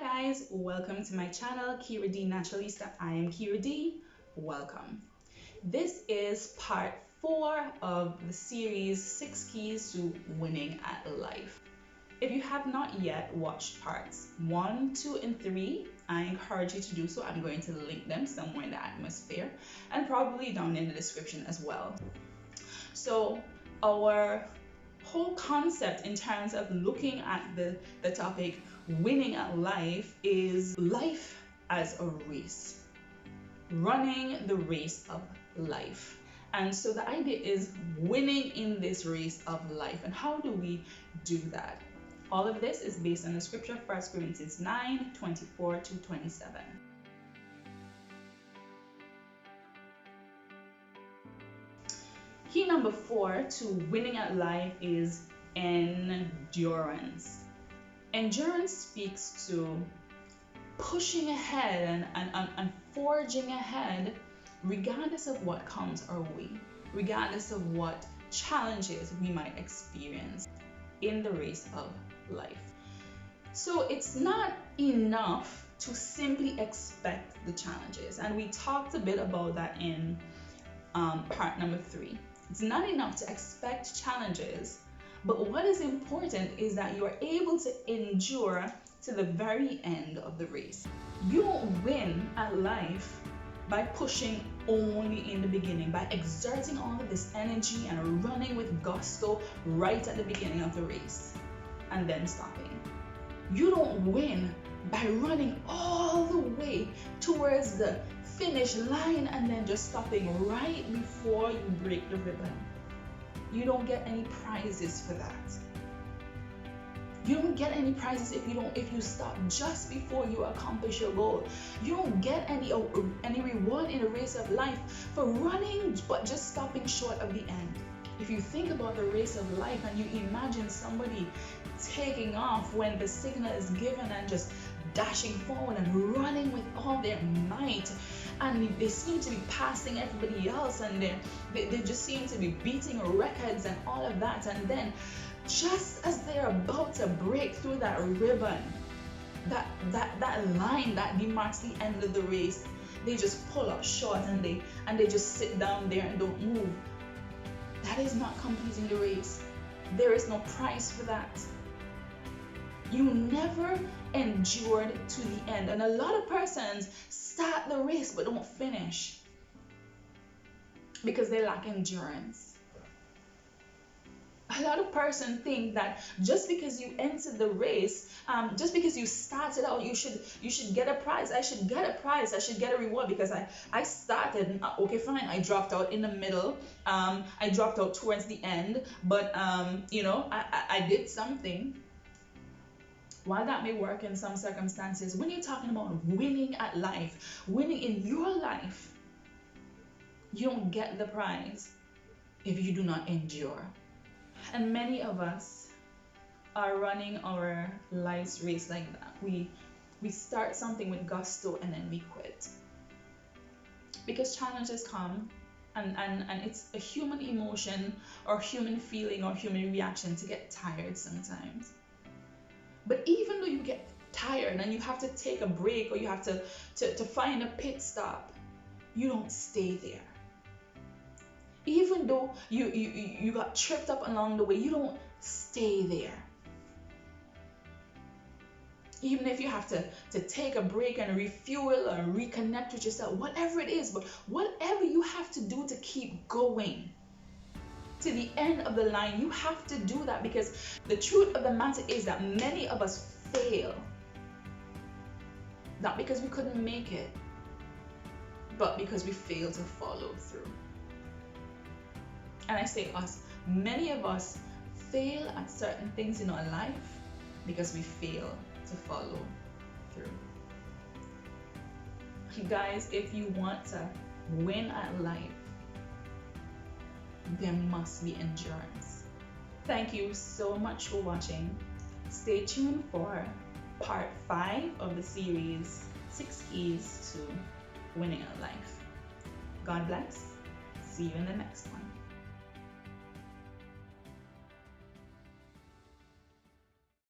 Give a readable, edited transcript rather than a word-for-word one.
guys, welcome to my channel, Kira D Naturalista. I am Kira D. Welcome. This is part 4 of the series 6 Keys to Winning at Life. If you have not yet watched parts 1, 2, and 3, I encourage you to do so. I'm going to link them somewhere in the atmosphere and probably down in the description as well. So our whole concept in terms of looking at the topic winning at life is life as a race, running the race of life. And so the idea is winning in this race of life. And how do we do that? All of this is based on the scripture 1 Corinthians 9, 24 to 27. Key number 4 to winning at life is endurance. Endurance speaks to pushing ahead and forging ahead regardless of what comes our way, regardless of what challenges we might experience in the race of life. So it's not enough to simply expect the challenges, and we talked a bit about that in part number 3. It's not enough to expect challenges, but what is important is that you are able to endure to the very end of the race. You don't win at life by pushing only in the beginning, by exerting all of this energy and running with gusto right at the beginning of the race and then stopping. You don't win by running all the way towards the finish line and then just stopping right before you break the ribbon. You don't get any prizes for that. You don't get any prizes if you stop just before you accomplish your goal. You don't get any reward in the race of life for running but just stopping short of the end. If you think about the race of life and you imagine somebody taking off when the signal is given and just dashing forward and running with all their might, and they seem to be passing everybody else, and they just seem to be beating records and all of that, and then just as they're about to break through that ribbon, that line that demarks the end of the race, they just pull up short and they just sit down there and don't move. That is not completing the race. There is no prize for that. You never endured to the end. And a lot of persons start the race but don't finish because they lack endurance. A lot of persons think that just because you entered the race, just because you started out, you should get a prize. I should get a prize. I should get a reward because I started. Okay, fine. I dropped out in the middle. I dropped out towards the end, but I did something. While that may work in some circumstances, when you're talking about winning at life, winning in your life, you don't get the prize if you do not endure. And many of us are running our life's race like that. We start something with gusto and then we quit. Because challenges come and it's a human emotion or human feeling or human reaction to get tired sometimes. But even though you get tired and you have to take a break or you have to find a pit stop, you don't stay there. Even though you got tripped up along the way, you don't stay there. Even if you have to take a break and refuel or reconnect with yourself, whatever it is, but whatever you have to do to keep going to the end of the line, you have to do that, because the truth of the matter is that many of us fail. Not because we couldn't make it, but because we fail to follow through. And I say us, many of us fail at certain things in our life because we fail to follow through. You guys, if you want to win at life, there must be endurance. Thank you so much for watching. Stay tuned for part 5 of the series 6 Keys to Winning at Life. God bless. See you in the next one.